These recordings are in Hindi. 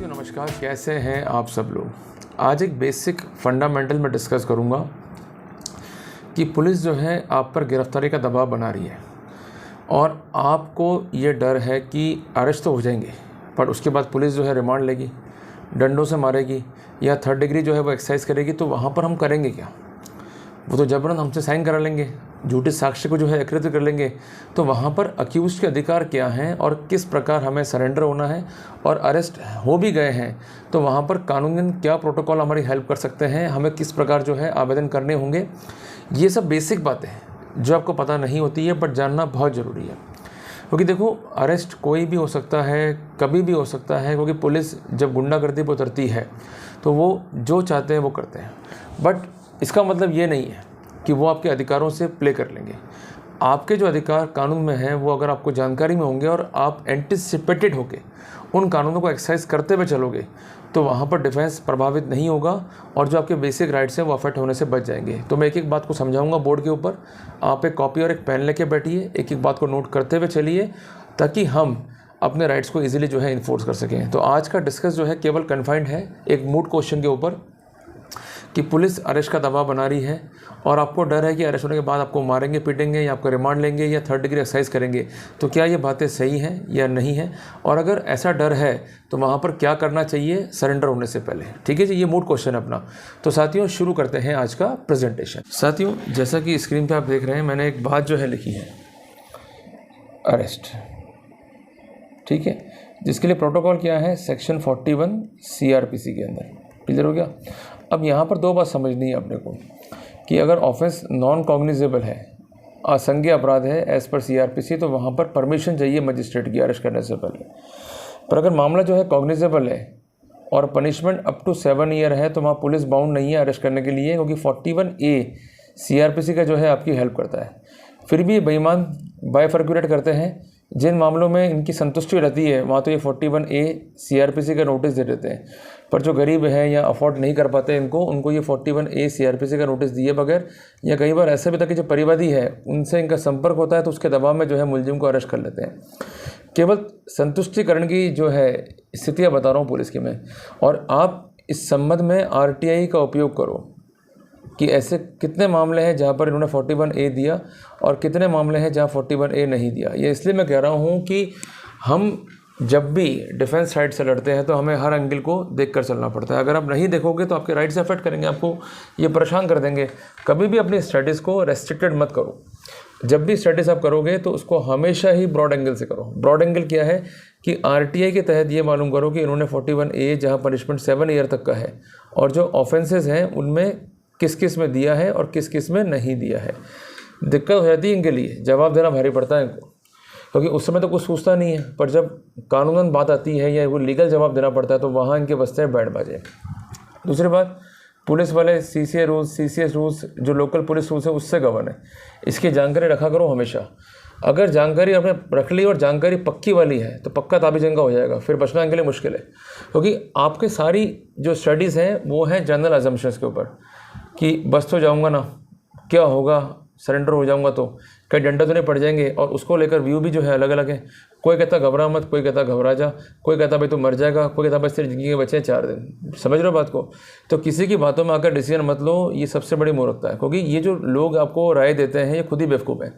साथियों नमस्कार, कैसे हैं आप सब लोग। आज एक बेसिक फंडामेंटल में डिस्कस करूंगा कि पुलिस जो है आप पर गिरफ्तारी का दबाव बना रही है और आपको ये डर है कि अरेस्ट तो हो जाएंगे, पर उसके बाद पुलिस जो है रिमांड लेगी, डंडों से मारेगी या थर्ड डिग्री जो है वो एक्सरसाइज करेगी। तो वहाँ पर हम करेंगे क्या? वो तो जबरन हमसे साइन करा लेंगे, झूठे साक्ष्य को जो है एकत्रित कर लेंगे। तो वहाँ पर अक्यूज के अधिकार क्या हैं और किस प्रकार हमें सरेंडर होना है, और अरेस्ट हो भी गए हैं तो वहाँ पर कानूनन क्या प्रोटोकॉल हमारी हेल्प कर सकते हैं, हमें किस प्रकार जो है आवेदन करने होंगे। ये सब बेसिक बातें हैं जो आपको पता नहीं होती है, बट जानना बहुत ज़रूरी है। क्योंकि देखो, अरेस्ट कोई भी हो सकता है, कभी भी हो सकता है, क्योंकि पुलिस जब गुंडागर्दी पर उतरती है तो वो जो चाहते हैं वो करते हैं। बट इसका मतलब ये नहीं है कि वो आपके अधिकारों से प्ले कर लेंगे। आपके जो अधिकार कानून में हैं वो अगर आपको जानकारी में होंगे और आप एंटिसिपेटेड होके उन कानूनों को एक्सरसाइज करते हुए चलोगे तो वहाँ पर डिफेंस प्रभावित नहीं होगा और जो आपके बेसिक राइट्स हैं वो अफेक्ट होने से बच जाएंगे। तो मैं एक एक बात को समझाऊंगा बोर्ड के ऊपर। आप एक कॉपी और एक पेन लेके बैठिए, एक एक बात को नोट करते हुए चलिए ताकि हम अपने राइट्स को ईजिली जो है इन्फोर्स कर सकें। तो आज का डिस्कस जो है केवल कन्फाइंड है एक मूड क्वेश्चन के ऊपर कि पुलिस अरेस्ट का दबाव बना रही है और आपको डर है कि अरेस्ट होने के बाद आपको मारेंगे, पीटेंगे या आपको रिमांड लेंगे या थर्ड डिग्री एक्सरसाइज करेंगे। तो क्या ये बातें सही हैं या नहीं है, और अगर ऐसा डर है तो वहाँ पर क्या करना चाहिए सरेंडर होने से पहले। ठीक है जी, ये मूड क्वेश्चन है अपना। तो साथियों शुरू करते हैं आज का प्रेजेंटेशन। साथियों जैसा कि स्क्रीन पर आप देख रहे हैं, मैंने एक बात जो है लिखी है, अरेस्ट। ठीक है, जिसके लिए प्रोटोकॉल क्या है, सेक्शन 41 CRPC के अंदर। क्लियर हो गया? अब यहाँ पर दो बात समझनी है अपने को कि अगर ऑफेंस नॉन कॉग्निजेबल है, असंज्ञेय अपराध है एज पर CRPC, तो वहाँ पर परमिशन चाहिए मजिस्ट्रेट की अरेस्ट करने से पहले। पर अगर मामला जो है कॉग्निजेबल है और पनिशमेंट अप टू 7 ईयर है तो वहाँ पुलिस बाउंड नहीं है अरेस्ट करने के लिए, क्योंकि 41A CRPC का जो है आपकी हेल्प करता है। फिर भी बेईमान बाइफर्क्यूलेट करते हैं। जिन मामलों में इनकी संतुष्टि रहती है वहाँ तो ये 41A CRPC का नोटिस दे देते हैं, पर जो गरीब हैं या अफोर्ड नहीं कर पाते उनको ये 41A CRPC का नोटिस दिए बगैर, या कई बार ऐसा भी था कि जो परिवादी है उनसे इनका संपर्क होता है तो उसके दबाव में जो है मुलजिम को अरेस्ट कर लेते हैं। केवल संतुष्टिकरण की जो है स्थितियाँ बता रहा हूँ पुलिस की मैं, और आप इस संबंध में RTI का उपयोग करो कि ऐसे कितने मामले हैं जहाँ पर इन्होंने 41A दिया और कितने मामले हैं जहाँ 41A नहीं दिया। ये इसलिए मैं कह रहा हूँ कि हम जब भी डिफेंस साइड से लड़ते हैं तो हमें हर एंगल को देखकर चलना पड़ता है। अगर आप नहीं देखोगे तो आपके राइट्स अफेक्ट करेंगे, आपको ये परेशान कर देंगे। कभी भी अपनी स्टडीज़ को रेस्ट्रिक्टेड मत करो। जब भी स्टडीज़ आप करोगे तो उसको हमेशा ही ब्रॉड एंगल से करो। ब्रॉड एंगल क्या है कि RTI के तहत ये मालूम करो कि इन्होंने 41A जहाँ पनिशमेंट 7 ईयर तक का है और जो ऑफेंसेस हैं उनमें किस किस में दिया है और किस किस में नहीं दिया है। दिक्कत हो जाती है इनके लिए, जवाब देना भारी पड़ता है इनको, क्योंकि उस समय तो कुछ सूझता नहीं है, पर जब कानूनन बात आती है या वो लीगल जवाब देना पड़ता है तो वहाँ इनके बजते हैं बैंड बाजे। दूसरी बात, पुलिस वाले CCA रूल्स, CCS रूल्स, जो लोकल पुलिस रूल्स है उससे गवर्न है। इसकी जानकारी रखा करो हमेशा। अगर जानकारी आपने रख ली और जानकारी पक्की वाली है तो पक्का ताबीजंगा हो जाएगा, फिर बचना इनके लिए मुश्किल है। क्योंकि आपके सारी जो स्टडीज़ हैं वो हैं जनरल अजम्पशंस के ऊपर कि बस तो जाऊंगा ना, क्या होगा, सरेंडर हो जाऊंगा तो कई डंडा तो नहीं पड़ जाएंगे, और उसको लेकर व्यू भी जो है अलग अलग है। कोई कहता घबरा मत, कोई कहता घबरा जा, कोई कहता भाई तू मर जाएगा, कोई कहता बस तेरी जिंदगी के बचे 4 दिन। समझ रहे हो बात को? तो किसी की बातों में आकर डिसीजन मत लो, ये सबसे बड़ी मूर्खता है। क्योंकि ये जो लोग आपको राय देते हैं ये खुद ही बेवकूफ़ हैं,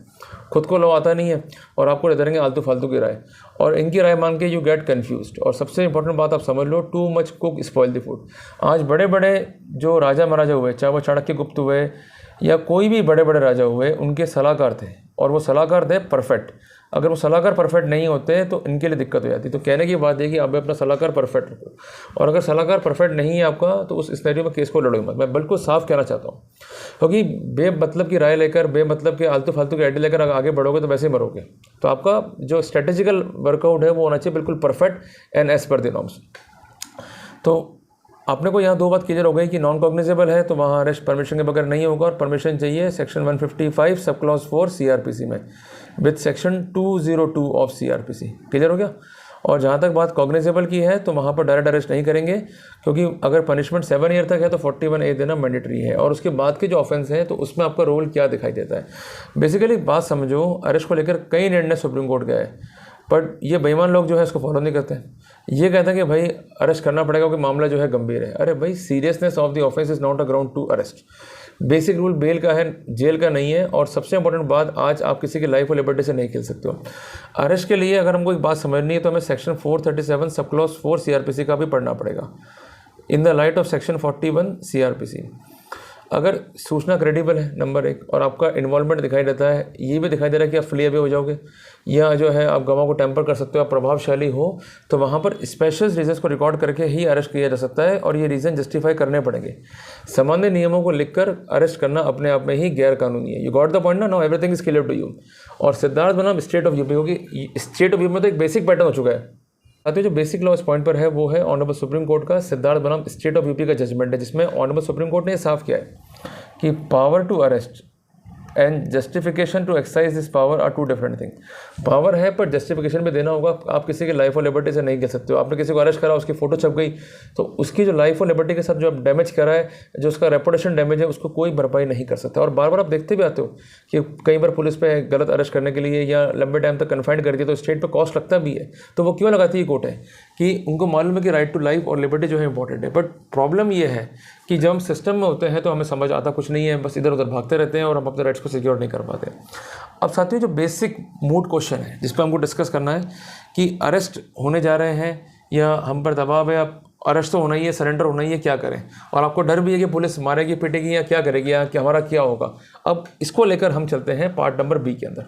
खुद को लो आता नहीं है और आपको देते रहेंगे आलतू फालतू की राय, और इनकी राय मान के यू गेट कन्फ्यूज्ड। और सबसे इंपॉर्टेंट बात आप समझ लो, too much cook spoil the food. आज बड़े बड़े जो राजा महाराजा हुए, चाहे वो चाणक्य गुप्त हुए या कोई भी बड़े बड़े राजा हुए, उनके सलाहकार थे और वो सलाहकार थे परफेक्ट। अगर वो सलाहकार परफेक्ट नहीं होते तो इनके लिए दिक्कत हो जाती। तो कहने की बात है कि आप अपना सलाहकार परफेक्ट रखो, और अगर सलाहकार परफेक्ट नहीं है आपका तो उस स्थिति में केस को लड़ोगे मत। मैं बिल्कुल साफ कहना चाहता हूँ, क्योंकि बेमतलब की राय लेकर, बेमतलब के आलतू फालतू की आइडिया लेकर आगे बढ़ोगे तो वैसे ही मरोगे। तो आपका जो स्ट्रेटेजिकल वर्कआउट है वो होना चाहिए बिल्कुल perfect and as per the norms. तो आपने को यहाँ दो बात क्लियर हो गई कि नॉन कॉग्निजेबल है तो वहाँ अरेस्ट परमिशन के बगैर नहीं होगा, और परमिशन चाहिए सेक्शन 155 सब क्लॉज 4 CRPC में with section 202 of CRPC। Clear हो गया? और जहाँ तक बात कॉग्निजेबल की है तो वहाँ पर डायरेक्ट अरेस्ट नहीं करेंगे, क्योंकि अगर पनिशमेंट 7 ईयर तक है तो 41A देना मैंडेटरी है, और उसके बाद के जो ऑफेंस हैं तो उसमें आपका रोल क्या दिखाई देता है। बेसिकली बात समझो, अरेस्ट को लेकर कई निर्णय सुप्रीम कोर्ट का है। बट ये बेईमान लोग जो है इसको फॉलो नहीं करते हैं। ये कहते हैं कि भाई अरेस्ट करना पड़ेगा क्योंकि मामला जो है गंभीर है। अरे भाई, seriousness of the offence is not a ground to arrest. Basic rule bail का है, जेल का नहीं है। और सबसे इंपॉर्टेंट बात, आज आप किसी की लाइफ और लिबर्टी से नहीं खेल सकते हो। अरेस्ट के लिए अगर हमको एक बात समझनी है तो हमें सेक्शन 437 सब क्लॉज 4 CRPC का भी पढ़ना पड़ेगा, in the light of section 41 CRPC। अगर सूचना क्रेडिबल है नंबर 1, और आपका इन्वॉल्वमेंट दिखाई देता है, ये भी दिखाई दे रहा है कि आप फ्ली अवे हो जाओगे या जो है आप गवाह को टेम्पर कर सकते हो, आप प्रभावशाली हो, तो वहाँ पर स्पेशल रीजन्स को रिकॉर्ड करके ही अरेस्ट किया जा सकता है और ये रीज़न जस्टिफाई करने पड़ेंगे। सामान्य नियमों को लिखकर अरेस्ट करना अपने आप में ही गैर कानूनी है। यू गॉट द पॉइंट ना? Now everything is clear to you. और सिद्धार्थ बनाम स्टेट ऑफ यूपी, क्योंकि स्टेट ऑफ यूपी में तो एक बेसिक पैटर्न हो चुका है। जो बेसिक लॉ इस पॉइंट पर है वो है ऑनरेबल सुप्रीम कोर्ट का सिद्धार्थ बनाम स्टेट ऑफ यूपी का जजमेंट है, जिसमें ऑनरेबल सुप्रीम कोर्ट ने ये साफ किया है कि power to arrest and justification to exercise this power are two different thing. Power है पर जस्टिफिकेशन भी देना होगा। आप किसी की लाइफ और लिबर्टी से नहीं कह सकते हो। आपने किसी को अरेस्ट करा, उसकी फोटो छप गई, तो उसकी जो लाइफ और लिबर्टी के साथ जो डैमेज करा है, जो उसका रेपुटेशन डैमेज है, उसको कोई भरपाई नहीं कर सकता। और बार बार आप देखते भी आते हो कि कई बार पुलिस पे गलत अरेस्ट करने के लिए या लंबे टाइम तक कन्फाइंड कर दिया तो स्टेट पर कॉस्ट लगता भी है। तो वो क्यों लगाती है कोर्ट है कि उनको मालूम है कि राइट टू लाइफ और लिबर्टी जो है इंपॉर्टेंट है। बट प्रॉब्लम ये है कि जब हम सिस्टम में होते हैं तो हमें समझ आता कुछ नहीं है, बस इधर उधर भागते रहते हैं और हम अपने राइट्स को सिक्योर नहीं कर पाते। अब साथियों, जो बेसिक मूड क्वेश्चन है जिस पर हमको डिस्कस करना है कि अरेस्ट होने जा रहे हैं या हम पर दबाव है, अब अरेस्ट तो होना ही है, सरेंडर होना ही है, क्या करें? और आपको डर भी है कि पुलिस मारेगी, पीटेगी या क्या करेगी या कि हमारा क्या होगा। अब इसको लेकर हम चलते हैं पार्ट नंबर B के अंदर।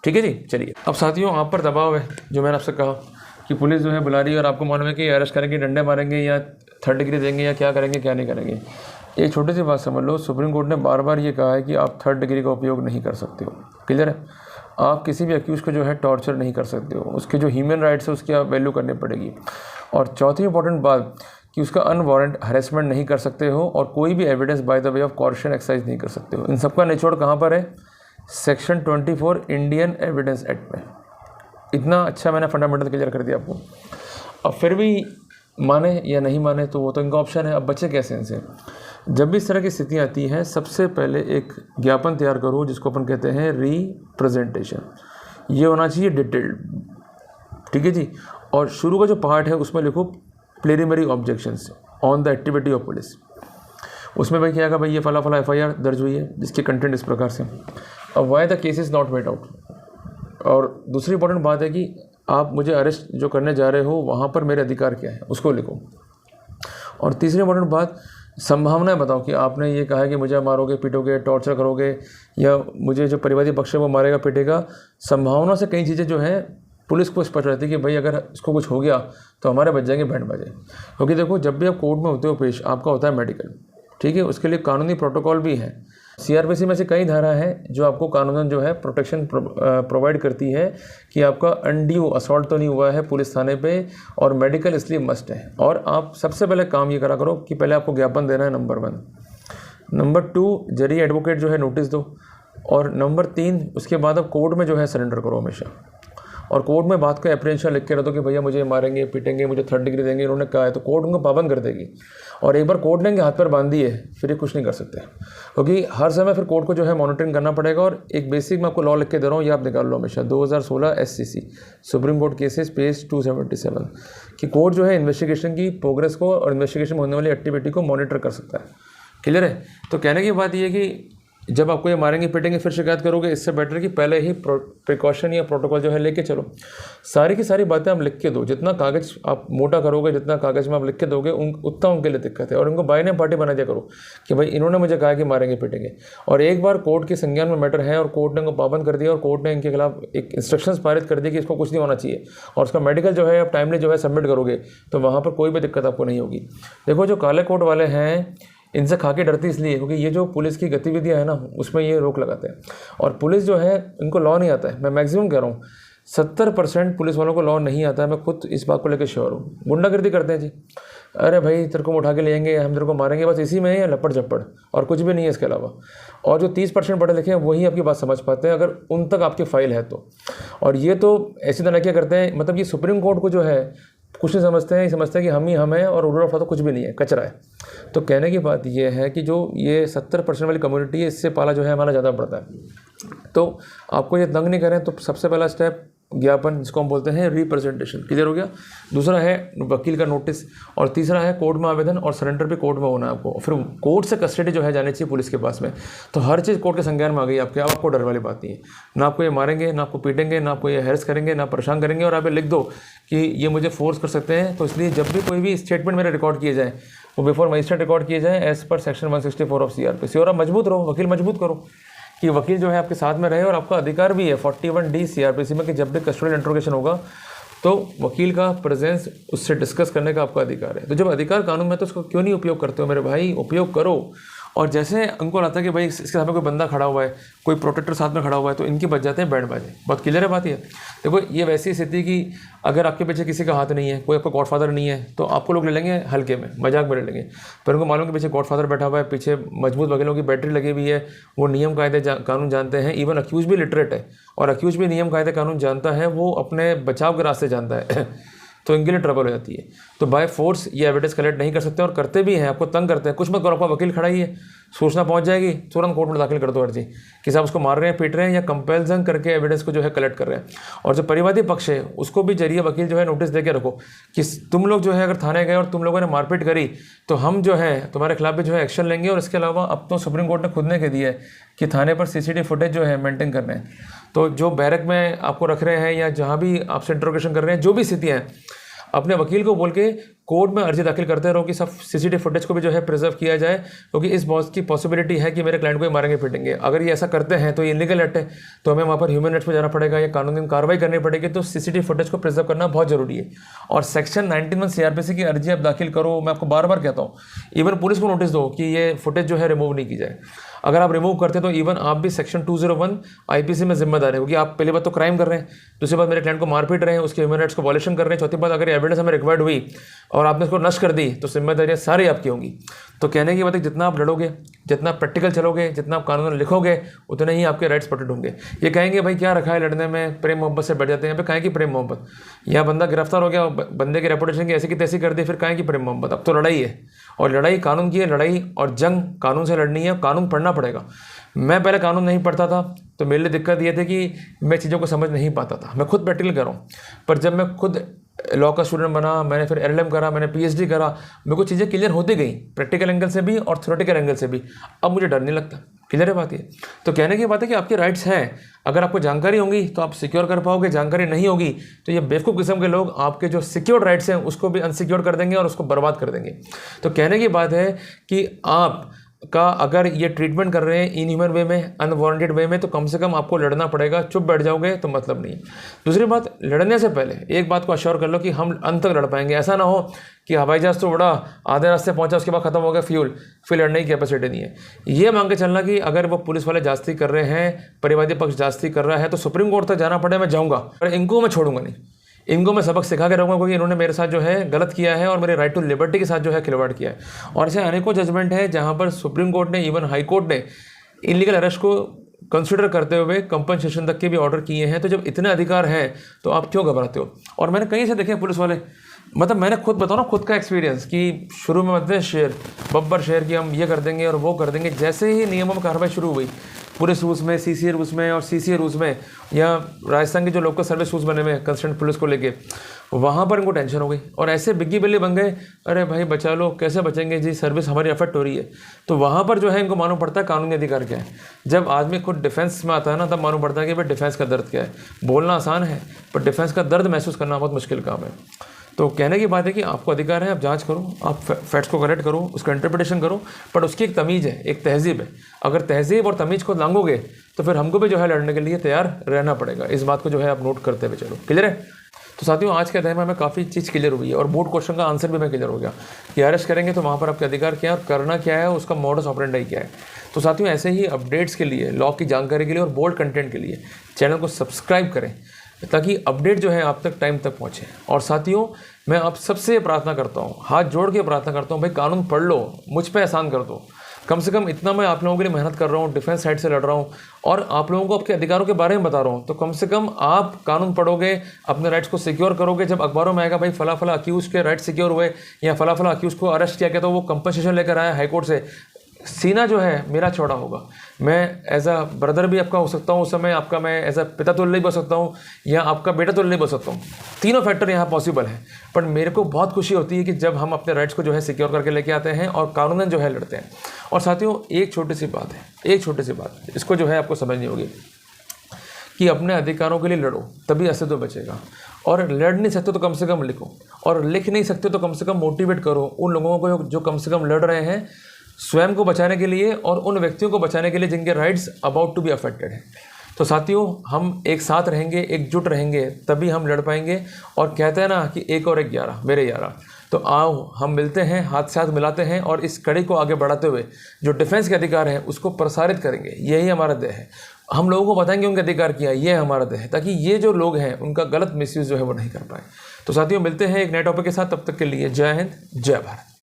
ठीक है जी, चलिए। अब साथियों, आप पर दबाव है, जो मैंने आपसे कहा कि पुलिस जो है बुला रही है और आपको मालूम है कि अरेस्ट करेंगे, डंडे मारेंगे या 3rd डिग्री देंगे या क्या करेंगे क्या नहीं करेंगे। एक छोटी सी बात समझ लो, सुप्रीम कोर्ट ने बार बार ये कहा है कि आप 3rd डिग्री का उपयोग नहीं कर सकते हो। क्लियर है? आप किसी भी अक्यूज को जो है टॉर्चर नहीं कर सकते हो। उसके जो ह्यूमन राइट्स है उसकी आप वैल्यू करनी पड़ेगी। और चौथी इंपॉर्टेंट बात कि उसका अनवारंट हरेसमेंट नहीं कर सकते हो और कोई भी evidence by the way of coercion exercise नहीं कर सकते हो। इन सबका निचोड़ कहाँ पर है? सेक्शन 24 इंडियन एविडेंस एक्ट में। इतना अच्छा मैंने फंडामेंटल क्लियर कर दिया आपको। अब फिर भी माने या नहीं माने तो वो तो इनका ऑप्शन है। अब बच्चे कैसे इनसे? जब भी इस तरह की स्थितियाँ आती हैं, सबसे पहले एक ज्ञापन तैयार करो जिसको अपन कहते हैं रिप्रेजेंटेशन। ये होना चाहिए डिटेल्ड। ठीक है जी। और शुरू का जो पार्ट है उसमें लिखो preliminary objections on the activity of police. उसमें भाई क्या है, भाई ये फला FIR दर्ज हुई है जिसके कंटेंट इस प्रकार से। अब why the case is not made out. और दूसरी इंपॉर्टेंट बात है कि आप मुझे अरेस्ट जो करने जा रहे हो वहाँ पर मेरे अधिकार क्या है उसको लिखो। और तीसरी इंपॉर्टेंट बात, संभावनाएं बताओ कि आपने ये कहा है कि मुझे मारोगे, पीटोगे, टॉर्चर करोगे या मुझे जो परिवादी पक्ष है वो मारेगा, पीटेगा। संभावना से कई चीज़ें जो हैं पुलिस को स्पष्ट रहती है कि भाई अगर इसको कुछ हो गया तो हमारे बच जाएंगे बैंड बाजे। क्योंकि देखो, जब भी आप कोर्ट में होते हो पेश, आपका होता है मेडिकल। ठीक है, उसके लिए कानूनी प्रोटोकॉल भी है। CRPC में से कई धारा है जो आपको कानूनन जो है प्रोटेक्शन प्रोवाइड करती है कि आपका अनड्यू असॉल्ट तो नहीं हुआ है पुलिस थाने पे, और मेडिकल इसलिए मस्ट है। और आप सबसे पहले काम ये करा करो कि पहले आपको ज्ञापन देना है, नंबर 1। नंबर 2, जरी एडवोकेट जो है नोटिस दो। और नंबर 3, उसके बाद आप कोर्ट में जो है सरेंडर करो हमेशा। और कोर्ट में बात का एप्रीहेंशन लिख के रख दो कि भैया मुझे मारेंगे, पीटेंगे, मुझे 3rd डिग्री देंगे, इन्होंने कहा है, तो कोर्ट उनको पाबंद कर देगी। और एक बार कोर्ट ने इनके हाथ पर बांध दी है फिर ये कुछ नहीं कर सकते, क्योंकि हर समय फिर कोर्ट को जो है मॉनिटरिंग करना पड़ेगा। और एक बेसिक मैं आपको लॉ लिख के दे रहा हूँ, ये आप निकाल लो हमेशा। 2016 SCC supreme court cases page 277 कि कोर्ट जो है इन्वेस्टिगेशन की प्रोग्रेस को और इन्वेस्टिगेशन में होने वाली एक्टिविटी को मॉनिटर कर सकता है। क्लियर है? तो कहने की बात ये है कि जब आपको ये मारेंगे, पीटेंगे, फिर शिकायत करोगे, इससे बेटर कि पहले ही प्रिकॉशन या प्रोटोकॉल जो है लेके चलो। सारी की सारी बातें आप लिख के दो। जितना कागज़ आप मोटा करोगे, जितना कागज़ में आप लिख के दोगे, उतना उनके लिए दिक्कत है। और इनको बाय नेम पार्टी बना दिया करो कि भाई इन्होंने मुझे कहा कि मारेंगे, पीटेंगे। और एक बार कोर्ट के संज्ञान में मैटर है और कोर्ट ने इनको पाबंद कर दिया और कोर्ट ने इनके खिलाफ एक इंस्ट्रक्शंस पारित कर दिया कि इसको कुछ नहीं होना चाहिए और उसका मेडिकल जो है आप टाइमली जो है सबमिट करोगे, तो वहाँ पर कोई भी दिक्कत आपको नहीं होगी। देखो, जो काले कोट वाले हैं इनसे खा के डरती इसलिए क्योंकि ये जो पुलिस की गतिविधियां है ना उसमें ये रोक लगाते हैं। और पुलिस जो है इनको लॉ नहीं आता है। मैं मैक्सिमम कह रहा हूँ 70% पुलिस वालों को लॉ नहीं आता है। मैं खुद इस बात को लेकर श्योर हूँ। गुंडागर्दी करते हैं जी। अरे भाई तेरे को उठा के ले जाएंगे, हम तेरे को मारेंगे, बस इसी में है लपड़ झप्पड़ और कुछ भी नहीं है इसके अलावा। और जो 30% पढ़े लिखे हैं वही आपकी बात समझ पाते हैं अगर उन तक आपकी फाइल है तो। और ये तो ऐसी तरह क्या करते हैं, मतलब ये सुप्रीम कोर्ट को जो है कुछ नहीं समझते हैं, ये समझते हैं कि हम ही हम हैं और रूल ऑफ लॉ तो कुछ भी नहीं है, कचरा है। तो कहने की बात ये है कि जो ये 70% वाली कम्युनिटी है इससे पाला जो है हमारा ज़्यादा पड़ता है। तो आपको ये तंग नहीं करें तो सबसे पहला स्टेप ज्ञापन, जिसको हम बोलते हैं रिप्रेजेंटेशन। क्लियर हो गया। दूसरा है वकील का नोटिस, और तीसरा है कोर्ट में आवेदन, और सरेंडर भी कोर्ट में होना है आपको। फिर कोर्ट से कस्टडी जो है जानी चाहिए पुलिस के पास में। तो हर चीज़ कोर्ट के संज्ञान में आ गई आपके, अब आपको डर वाली बात नहीं है। ना आपको ये मारेंगे, ना आपको पीटेंगे, ना आपको ये हैरेस करेंगे, ना परेशान करेंगे। और आप ये लिख दो कि ये मुझे फोर्स कर सकते हैं, तो इसलिए जब भी कोई भी स्टेटमेंट मेरे रिकॉर्ड किए जाए वो बिफोर मजिस्ट्रेट रिकॉर्ड किए जाए as per section 164 of CRPC। और आप मजबूत रहो, वकील मजबूत करो कि वकील जो है आपके साथ में रहे। और आपका अधिकार भी है 41D CRPC में कि जब भी कस्टोडियल इंट्रोगेशन होगा तो वकील का प्रेजेंस उससे डिस्कस करने का आपका अधिकार है। तो जब अधिकार कानून में तो उसको क्यों नहीं उपयोग करते हो मेरे भाई? उपयोग करो। और जैसे उनको लगता है कि भाई इसके साथ में कोई बंदा खड़ा हुआ है, कोई प्रोटेक्टर साथ में खड़ा हुआ है, तो इनकी बच जाते हैं बैंड बाजे। बहुत क्लियर है बात ये। देखो ये वैसी स्थिति कि अगर आपके पीछे किसी का हाथ नहीं है, कोई आपका गॉडफादर नहीं है, तो आपको लोग ले लेंगे हल्के में, मजाक में ले लेंगे। पर उनको मालूम कि पीछे गॉडफादर बैठा हुआ है, पीछे मजबूत वकीलों की बैटरी लगी हुई है, वो नियम कायदे कानून जानते हैं। इवन अक्यूज भी लिटरेट है, और अक्यूज भी नियम कायदे कानून जानता है, वो अपने बचाव के रास्ते जानता है तो इनके लिए ट्रबल हो जाती है। तो बाय फोर्स ये एविडेंस कलेक्ट नहीं कर सकते, और करते भी हैं, आपको तंग करते हैं। कुछ मत करो, आपका वकील खड़ा ही है, सूचना पहुंच जाएगी, तुरंत कोर्ट में दाखिल कर दो अर्जी कि साहब उसको मार रहे हैं, पीट रहे हैं, या कंपेल्सन करके एविडेंस को जो है कलेक्ट कर रहे हैं। और जो परिवादी पक्ष है उसको भी जरिए वकील जो है नोटिस दे के रखो कि तुम लोग जो है अगर थाने गए और तुम लोगों ने मारपीट करी तो हम जो है तुम्हारे खिलाफ भी जो है एक्शन लेंगे। और इसके अलावा अब तो सुप्रीम कोर्ट ने खुद ने कह दिया है कि थाने पर CCTV फुटेज जो है मेंटेन करना है। तो जो बैरक में आपको रख रहे हैं या जहाँ भी आपसे इंट्रोगेशन कर रहे हैं, जो भी स्थितियाँ हैं, अपने वकील को बोल के कोर्ट में अर्जी दाखिल करते रहो कि सब CCTV फुटेज को भी जो है प्रिजर्व किया जाए, क्योंकि इस बात की पॉसिबिलिटी है कि मेरे क्लाइंट को ही मारेंगे पीटेंगे। अगर ये ऐसा करते हैं तो ये इलीगल एक्ट है, तो हमें वहाँ पर ह्यूमन राइट्स पर जाना पड़ेगा या कानूनी कार्रवाई करनी पड़ेगी। तो CCTV फुटेज को प्रिजर्व करना बहुत जरूरी है। और सेक्शन 91 CRPC की अर्जी आप दाखिल करो। मैं आपको बार बार कहता हूँ, इवन पुलिस को नोटिस दो कि ये फुटेज जो है रिमूव नहीं की जाए। अगर आप रिमूव करते तो इवन आप भी सेक्शन 201 IPC में जिम्मेदार है, क्योंकि आप पहली बात तो क्राइम कर रहे हैं, दूसरी बात मेरे क्लाइंट को मारपीट रहे हैं, उसके ह्यूमन राइट्स को वॉयलेशन कर रहे हैं, चौथी बात अगर एविडेंस हमें रिक्वायर्ड हुई और आपने इसको नष्ट कर दी तो जिम्मेदारियाँ सारी आपकी होंगी। तो कहने की बात है, जितना आप लड़ोगे, जितना प्रैक्टिकल चलोगे, जितना आप कानून लिखोगे, उतने ही आपके राइट्स प्रोटेक्ट होंगे। ये कहेंगे भाई क्या रखा है लड़ने में, प्रेम मोहब्बत से बैठ जाते हैं। यहाँ पे काहे की प्रेम मोहब्बत? यहाँ बंदा गिरफ्तार हो गया, बंदे की रेपुटेशन की ऐसी की तैसी कर दी, फिर काहे की प्रेम मोहब्बत? अब तो लड़ाई है, और लड़ाई कानून की है। लड़ाई और जंग कानून से लड़नी है, कानून पढ़ना पड़ेगा। मैं पहले कानून नहीं पढ़ता था तो मेरे लिए दिक्कत ये थी कि मैं चीज़ों को समझ नहीं पाता था। मैं खुद प्रैक्टिकल कर रहा हूँ, पर जब मैं खुद लॉ का स्टूडेंट बना, मैंने फिर LLM करा, मैंने PhD करा, मेरे को चीज़ें क्लियर होती गई, प्रैक्टिकल एंगल से भी और थ्योरेटिकल एंगल से भी। अब मुझे डर नहीं लगता। क्लियर है बात ये? तो कहने की बात है कि आपके राइट्स हैं, अगर आपको जानकारी होंगी तो आप सिक्योर कर पाओगे, जानकारी नहीं होगी तो ये बेवकूफ़ किस्म के लोग आपके जो सिक्योर्ड राइट्स हैं उसको भी अनसिक्योर कर देंगे और उसको बर्बाद कर देंगे। तो कहने की बात है कि आप का अगर ये ट्रीटमेंट कर रहे हैं इनह्यूमन वे में, अनवारंटेड वे में, तो कम से कम आपको लड़ना पड़ेगा। चुप बैठ जाओगे तो मतलब नहीं। दूसरी बात, लड़ने से पहले एक बात को अश्योर कर लो कि हम अंत तक लड़ पाएंगे। ऐसा ना हो कि हवाई जहाज तो उड़ा, आधे रास्ते पहुंचा, उसके बाद खत्म हो गया फ्यूल, फिर लड़ने की कैपेसिटी नहीं है। ये मांग के चलना कि अगर वो पुलिस वाले जास्ती कर रहे हैं, परिवादी पक्ष जास्ती कर रहा है, तो सुप्रीम कोर्ट तक जाना पड़े, मैं जाऊँगा, पर इनको मैं छोड़ूंगा नहीं। इनको मैं सबक सिखा के रहूँगा, क्योंकि इन्होंने मेरे साथ जो है गलत किया है और मेरे राइट टू लिबर्टी के साथ जो है खिलवाड़ किया है। और ऐसे अनेकों जजमेंट है जहाँ पर सुप्रीम कोर्ट ने, इवन हाई कोर्ट ने इलीगल अरेस्ट को कंसिडर करते हुए कंपनसेशन तक के भी ऑर्डर किए हैं। तो जब इतने अधिकार हैं तो आप क्यों घबराते हो? और मैंने कहीं से देखे पुलिस वाले, मतलब मैंने खुद बताओ ना, खुद का एक्सपीरियंस कि शुरू में मतलब शेर बब्बर शेर की हम ये कर देंगे और वो कर देंगे। जैसे ही नियमों में कार्रवाई शुरू हुई, पुलिस रूल्स में, CCA रूल्स में और CCA रूल्स में, या राजस्थान के जो लोकल सर्विस रूल्स बने हुए हैं कंसर्न पुलिस को लेके, वहाँ पर इनको टेंशन हो गई और ऐसे बिग्गी बिल्ली बन गए, अरे भाई बचा लो, कैसे बचेंगे जी, सर्विस हमारी अफेक्ट हो रही है। तो वहाँ पर जो है इनको मालूम पड़ता है कानूनी अधिकार क्या है। जब आदमी खुद डिफेंस में आता है ना, तब मालूम पड़ता है कि भाई डिफेंस का दर्द क्या है। बोलना आसान है, पर डिफेंस का दर्द महसूस करना बहुत मुश्किल काम है। तो कहने की बात है कि आपको अधिकार है, आप जांच करो, आप फैक्ट्स को कलेक्ट करो, उसका इंटरप्रिटेशन करो, पर उसकी एक तमीज़ है, एक तहजीब है। अगर तहजीब और तमीज़ को लांघोगे तो फिर हमको भी जो है लड़ने के लिए तैयार रहना पड़ेगा। इस बात को जो है आप नोट करते हुए चलो। क्लियर है? तो साथियों, आज के अध्याय में हमें काफ़ी चीज़ क्लियर हुई है और बोर्ड क्वेश्चन का आंसर भी हमें क्लियर हो गया कि अरेस्ट करेंगे तो वहाँ पर आपके अधिकार क्या है और करना क्या है, उसका मॉडस ऑपरेंडी क्या है। तो साथियों, ऐसे ही अपडेट्स के लिए, लॉ की जानकारी के लिए और बोल्ड कंटेंट के लिए चैनल को सब्सक्राइब करें, ताकि अपडेट जो है आप तक टाइम तक पहुँचे। और साथियों, मैं आप सबसे प्रार्थना करता हूँ, हाथ जोड़ के प्रार्थना करता हूँ, भाई कानून पढ़ लो, मुझ पे एहसान कर दो। कम से कम इतना मैं आप लोगों के लिए मेहनत कर रहा हूँ, डिफेंस साइड से लड़ रहा हूँ और आप लोगों को आपके अधिकारों के बारे में बता रहा हूँ। तो कम से कम आप कानून पढ़ोगे, अपने राइट्स को सिक्योर करोगे। जब अखबारों में आएगा भाई फला फला अक्यूज के राइट सिक्योर हुए या फला फला अक्यूज को अरेस्ट किया गया, तो वो कंपनसेशन लेकर आया हाई कोर्ट से, सीना जो है मेरा चौड़ा होगा, मैं एज अ ब्रदर भी आपका हो सकता हूँ, उस समय आपका मैं एज अ पिता तुल्य भी बन सकता हूँ या आपका बेटा तुल्य बन सकता हूँ। तीनों फैक्टर यहाँ पॉसिबल है। पर मेरे को बहुत खुशी होती है कि जब हम अपने राइट्स को जो है सिक्योर करके लेके आते हैं और कानूनन जो है लड़ते हैं। और साथियों, एक छोटी सी बात है, एक छोटी सी बात, इसको जो है आपको समझनी होगी कि अपने अधिकारों के लिए लड़ो, तभी अस्तित्व बचेगा। और लड़ नहीं सकते तो कम से कम लिखो, और लिख नहीं सकते तो कम से कम मोटिवेट करो उन लोगों को जो कम से कम लड़ रहे हैं स्वयं को बचाने के लिए और उन व्यक्तियों को बचाने के लिए जिनके rights about to be affected हैं। तो साथियों, हम एक साथ रहेंगे, एकजुट रहेंगे, तभी हम लड़ पाएंगे। और कहते हैं ना कि 1 और 1 11 मेरे 11। तो आओ हम मिलते हैं, हाथ से हाथ मिलाते हैं और इस कड़ी को आगे बढ़ाते हुए जो डिफेंस के अधिकार हैं उसको प्रसारित करेंगे। यही हमारा ध्येय है। हम लोगों को बताएंगे उनके अधिकार क्या है, ये हमारा ध्येय है, ताकि ये जो लोग हैं उनका गलत मिसयूज़ जो है वो नहीं कर पाए। तो साथियों, मिलते हैं एक नए टॉपिक के साथ, तब तक के लिए जय हिंद, जय भारत।